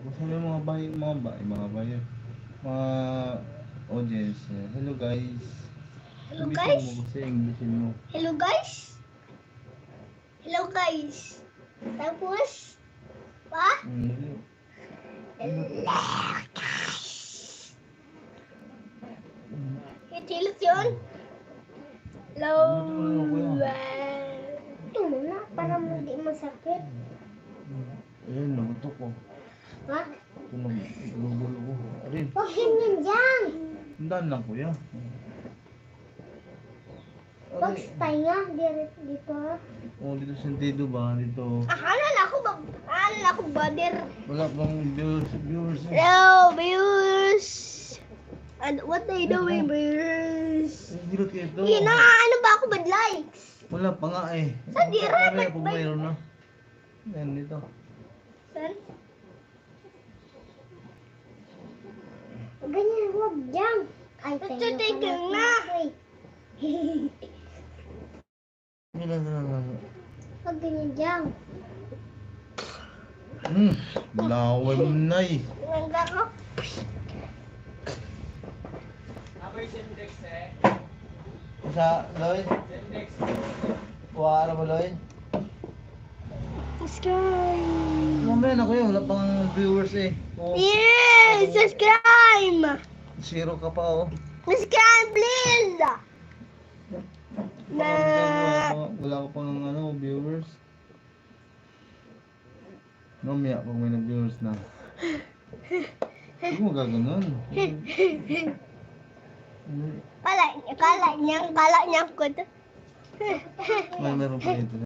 Kung sino yung mga audience. Hello guys. Hello Englishin guys. mo kasi, Englishin mo. Hello guys. Hello guys. Tapos, pa? Hindi. Hello guys. Itilos yun? Hello. Ano, kuya? Ito muna, para hindi masakit. Ayun, nagutok ko. Ha? Ito nagugulo ko. Arin, Huwag ganyan dyan. tandaan lang kuya. Huwag sa tainga. Dito. Oh, dito sentido ba? Dito. Akala ko bader. Wala pang viewers. Hello, viewers. And what they doing, viewers? Gilot kayo ito. Ano ba ako bad likes? Wala pa nga eh. Sa dira, Kaya ba't pag ba- mayroon na. Yan dito. Saan? Ganyan, huwag dyan. Ay, tayo na. Yan lang. Huwag ganyan dyan. Laway mo na eh. Nanda ko. Sa, Loy? Kuha na mo, Loy? Subscribe. Mamaya na kuya, wala pang viewers eh. Oh, Yes! Subscribe! zero ka pa oh. Subscribe, please! Na. Wala ka pang viewers. Mamaya pag may nag-viewers na. Huwag mo gaganon. Kala niya ko. May meron pa ito.